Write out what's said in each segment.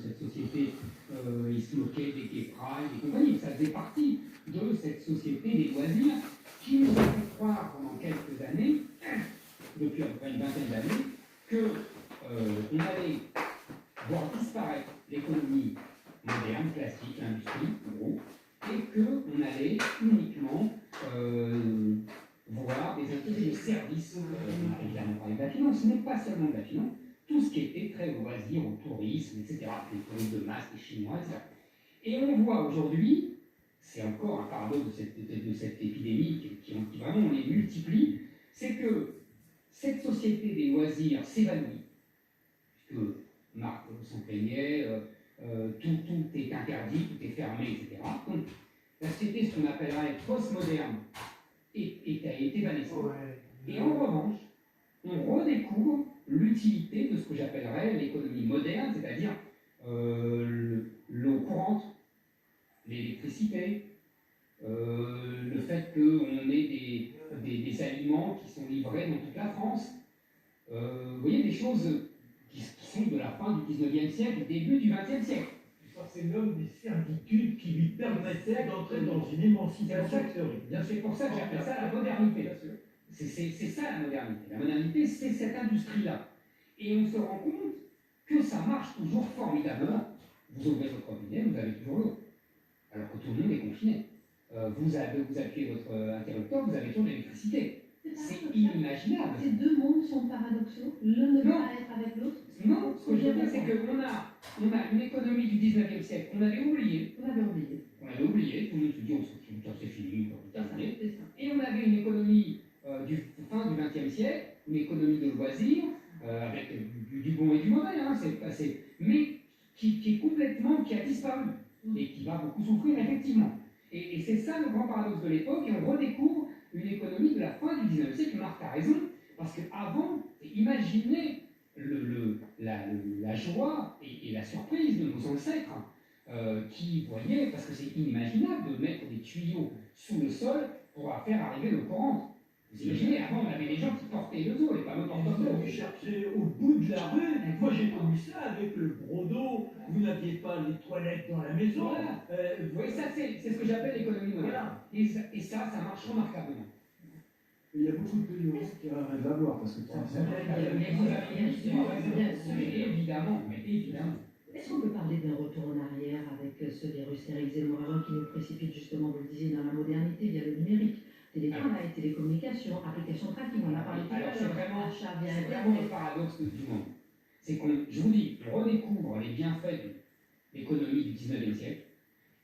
cette société, ils se moquaient des gay pride et compagnie. Ça faisait partie de cette société des loisirs qui nous a fait croire pendant quelques années, depuis à peu près une vingtaine d'années, qu'on allait voir disparaître l'économie moderne, classique, l'industrie, en gros, et qu'on allait uniquement voir des intérêts de services. On a évidemment parlé de la finance, ce n'est pas seulement de la finance, tout ce qui était très loisir, au tourisme, etc., les touristes de masse, les Chinois, etc. Et on voit aujourd'hui, c'est encore un paradoxe de cette épidémie qui vraiment les multiplie, c'est que cette société des loisirs s'évanouit, puisque Marc s'en plaignait, tout est interdit, tout est fermé, etc. Donc, la société, ce qu'on appellerait postmoderne, est évanescente. Ouais. Et en revanche, on redécouvre l'utilité de ce que j'appellerais l'économie moderne, c'est-à-dire l'eau courante, l'électricité, le fait qu'on ait des aliments qui sont livrés dans toute la France. Vous voyez, des choses qui sont de la fin du 19e siècle, début du 20e siècle. C'est l'homme des servitudes qui lui permettait d'entrer dans une émancipation historique. C'est pour ça que j'appelle ça la modernité. C'est ça la modernité. La modernité, c'est cette industrie-là. Et on se rend compte que ça marche toujours formidablement. Vous ouvrez votre robinet, vous avez toujours l'eau. Alors que tout le monde est confiné. Vous appuyez votre interrupteur, vous avez toujours de l'électricité. C'est inimaginable. Ces deux mondes sont paradoxaux. L'un ne peut pas être avec l'autre. Non, ce que je veux dire, c'est qu'on a une économie du 19e siècle qu'on avait oubliée. On avait oublié, tout le monde se dit, on s'en fout, c'est fini, terminé. Et on avait une économie du fin du 20e siècle, une économie de loisirs, avec du bon et du mauvais, hein, mais qui a disparu et qui va beaucoup souffrir, effectivement. Et c'est ça le grand paradoxe de l'époque, et on redécouvre une économie de la fin du 19e siècle. Marc a raison, parce qu'avant, imaginez la joie et la surprise de nos ancêtres qui voyaient, parce que c'est inimaginable de mettre des tuyaux sous le sol pour faire arriver l'eau courante. Vous imaginez, avant on avait des gens qui portaient le eau, les fameux porteurs d'eau. Vous cherchez au bout de la rue, moi j'ai connu ça avec le brodo, vous n'aviez pas les toilettes dans la maison. Voilà. Vous voyez, ça c'est ce que j'appelle l'économie moderne. Voilà. Et ça marche remarquablement. Il y a beaucoup de pays qui ont rien à voir, parce que évidemment. Est-ce qu'on peut parler d'un retour en arrière avec ce virus Eric Zemmour qui nous précipite justement, vous le disiez, dans la modernité via le numérique, télétravail, télécommunication, application tracking, on a parlé tout à l'heure. C'est vraiment le paradoxe du monde. C'est qu'on, je vous dis, on redécouvre les bienfaits de l'économie du 19e siècle,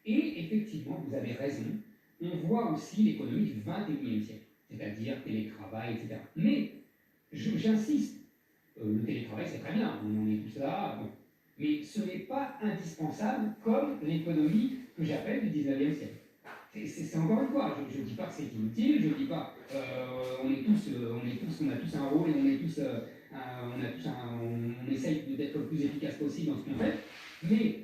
et effectivement, vous avez raison, on voit aussi l'économie du 21e siècle, c'est-à-dire télétravail, etc. Mais, j'insiste, le télétravail c'est très bien, on en est tous là, bon. Mais ce n'est pas indispensable comme l'économie que j'appelle du 19e siècle. C'est encore une fois, je ne dis pas que c'est inutile, je ne dis pas on a tous un rôle et on essaye d'être le plus efficace possible dans ce qu'on fait, mais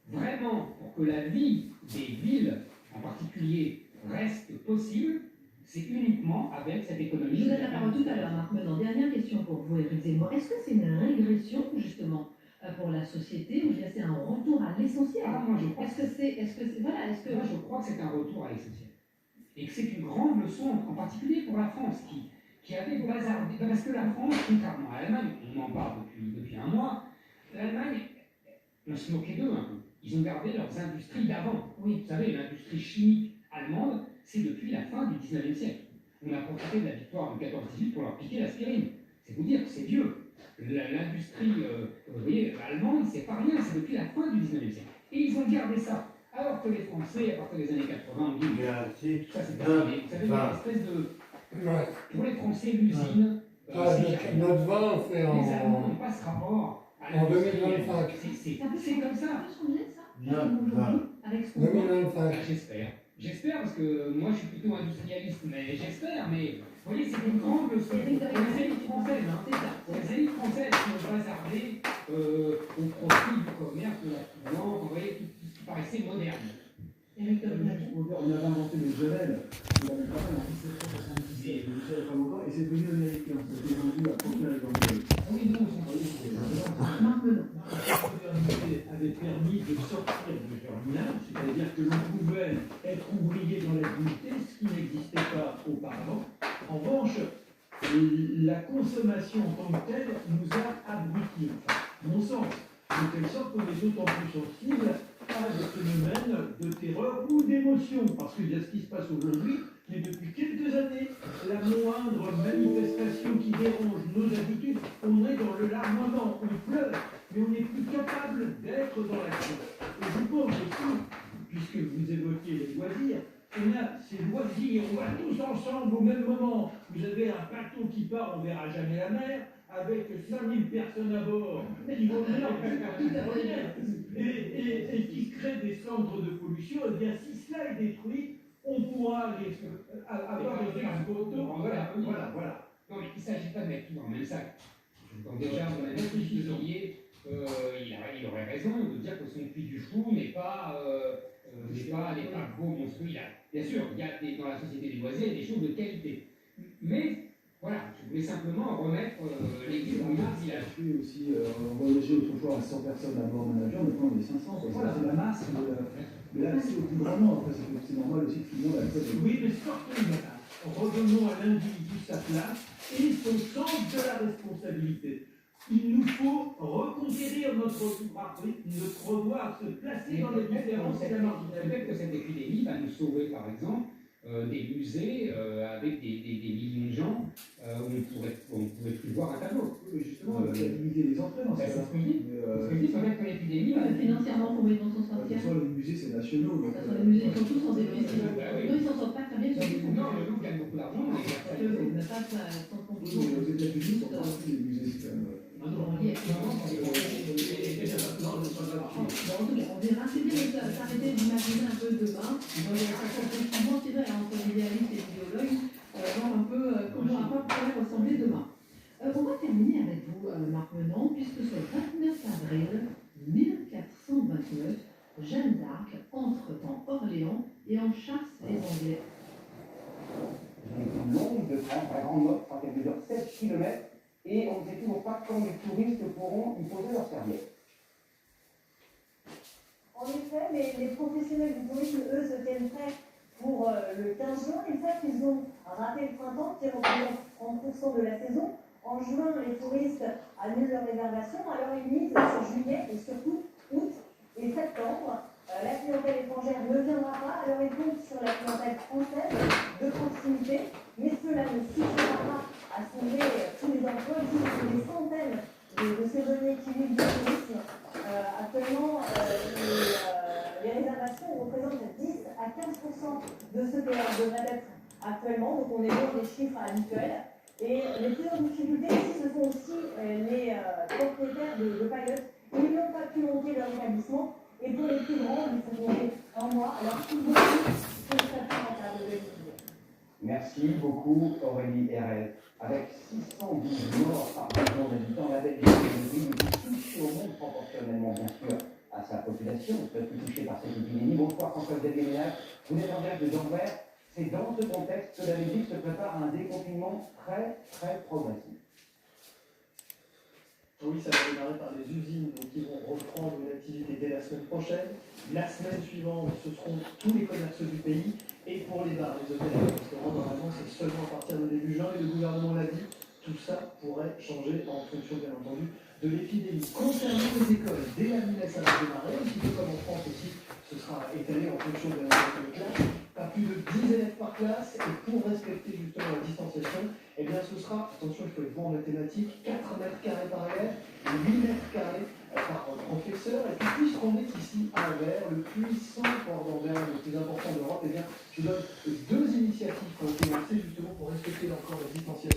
vraiment pour que la vie des villes en particulier reste possible, c'est uniquement avec cette économie. Je vous ai la parole tout à l'heure, Marc Menon. Dernière question pour vous, Éric Zemmour. Est-ce que c'est une régression, justement, pour la société, ou bien c'est un retour à l'essentiel? Moi, je crois Moi, je crois que c'est un retour à l'essentiel. Et que c'est une grande leçon, en particulier pour la France, qui avait bazardé. Parce que la France, contrairement à l'Allemagne, on en parle depuis un mois, l'Allemagne, on se moquait d'eux un peu. Ils ont gardé leurs industries d'avant. Oui, vous savez, l'industrie chimique allemande, c'est depuis la fin du 19e siècle. On a profité de la victoire de 14-18 pour leur piquer l'aspirine. C'est vous dire que c'est vieux. L'industrie vous voyez, allemande, c'est pas rien, c'est depuis la fin du 19e siècle. Et ils ont gardé ça. Alors que les Français, à partir des années 80, ont dit ça c'est terminé. Vous savez, une espèce de. Pour les Français, l'usine. Notre vin, on fait en. Les Allemands n'ont pas ce rapport à en 2025. C'est comme ça. Ça peut changer, ça? 2025. J'espère parce que moi je suis plutôt industrialiste, mais j'espère, mais vous voyez, c'est une grande leçon pour les élites françaises, pour les élites françaises qui ont bazardé au profit du commerce, de la finance, vous voyez, tout ce qui paraissait moderne. Eric de On avait inventé les gemelles, on avait travaillé en 1777, je ne savais pas encore, et c'est devenu américain, c'était vendu à Procure dans le Oui, nous, on s'en Marc Menon. La modernité avait permis de sortir du germinal, c'est-à-dire que l'on pouvait être ouvrier dans l'activité, ce qui n'existait pas auparavant. En revanche, la consommation en tant que telle nous a abrutis, enfin, mon sens, de telle sorte qu'on est d'autant plus sensible à des phénomènes de terreur ou d'émotion, parce qu'il y a ce qui se passe aujourd'hui, mais depuis quelques années, la moindre manifestation qui dérange nos habitudes, on est dans le larmoiement, on pleure, mais on n'est plus capable d'être dans l'action. Et je pense aussi, puisque vous évoquiez les loisirs, on a ces loisirs, on va tous ensemble au même moment. Vous avez un bateau qui part, on ne verra jamais la mer, avec 5000 personnes à bord qui vont venir, et qui créent des centres de pollution. Et bien, si cela est détruit, on pourra aller avoir des exploitants. Voilà. Non, mais il ne s'agit pas de mettre tout dans le même sac. Donc déjà, mon ami Fusilier, il aurait raison de dire que son puits du chou n'est pas beau, monstrueux. Bien sûr, il y a dans la société des loisirs des choses de qualité. Mais voilà, je voulais simplement remettre l'église au milieu du village. puis aussi, on voyageait autrefois à 100 personnes à bord d'un avion, maintenant on est 500. Voilà, c'est la masse de l'accès au plus grand nombre. Après, c'est normal aussi que tout le monde accède. Oui, mais sortons de là. Revenons à l'individu sa place et son sens de la responsabilité. Il nous faut reconquérir notre devoir se placer dans les différences et la marginalité. Peut-être que cette épidémie va nous sauver, par exemple, des musées avec des millions de gens où on ne pourrait plus voir un tableau. Oui, justement, il y a limité les entrées dans C'est ce ce que je dis. Peut-être que l'épidémie va... Financièrement, pour mettre dans son De toute sortir. façon, les musées, c'est nationaux. Donc, Les musées sont tous en déficit. Bah oui. Eux, ils s'en sortent pas très bien. Non, le Louvre gagne beaucoup d'argent. On n'a pas ça sans oui, compétition. mais aux États-Unis, ils sont pas les musées, c'est quand même. En tout cas, on verra. C'est bien de s'arrêter d'imaginer un peu demain. Effectivement, c'est vrai, entre l'idéaliste et l'idéologue, voir un peu comment à quoi pourrait ressembler demain. On va terminer avec vous, Marc Menon, puisque ce 29 avril 1429, Jeanne d'Arc entre dans Orléans et en chasse les Anglais. Une plus longue de France, la Grande Motte, quand elle mesure 7 km, et on ne sait toujours pas quand les touristes pourront y poser leur serviette. En effet, les professionnels du tourisme, eux, se tiennent prêts pour le 15 juin. Ils savent qu'ils ont raté le printemps, qui représente 30% de la saison. En juin, les touristes annulent leurs réservations, alors ils misent sur juillet et surtout août et septembre. La clientèle étrangère ne viendra pas, alors ils comptent sur la clientèle française de proximité, mais cela ne suffira pas à sauver tous les emplois. Il y a des centaines de saisonniers qui vivent du tourisme. Actuellement, les réservations représentent 10 à 15% de ce qui devrait être actuellement, donc on est loin des chiffres habituels. Et les plus en difficulté ici, ce sont aussi les propriétaires de paillotes. Ils n'ont pas pu monter leur établissement, et pour les plus grands, il faut monter un mois. Alors, tout le monde, c'est très rentable de l'étudier. Merci beaucoup Aurélie Herret. Avec 612 morts par million d'habitants, la Belgique est le pays le plus touché au monde, proportionnellement bien sûr à sa population, le plus touché par cette épidémie. Bonsoir François-Xavier Ménage, vous êtes en direct de Denver. C'est dans ce contexte que la Belgique se prépare à un déconfinement très progressif. Oui, ça va démarrer par les usines qui vont reprendre une activité dès la semaine prochaine. La semaine suivante, ce seront tous les commerces du pays. Et pour les bars, les hôtels et les restaurants, normalement, c'est seulement à partir de début juin. Et le gouvernement l'a dit, tout ça pourrait changer en fonction, bien entendu, de l'épidémie. Concernant les écoles, dès la mi-mai, ça va démarrer. Un petit peu comme en France aussi, ce sera étalé en fonction de la classe. Pas plus de 10 élèves par classe. Et pour respecter justement la distanciation, eh bien, ce sera, attention, il faut être bon en mathématiques, 4 mètres carrés par élève, 8 mètres carrés par professeur. Et puis, puisqu'on est ici à Anvers, le puissant port d'Anvers, le plus important d'Europe, eh bien, je donne 2 initiatives qui ont été lancées justement pour respecter encore la distanciation.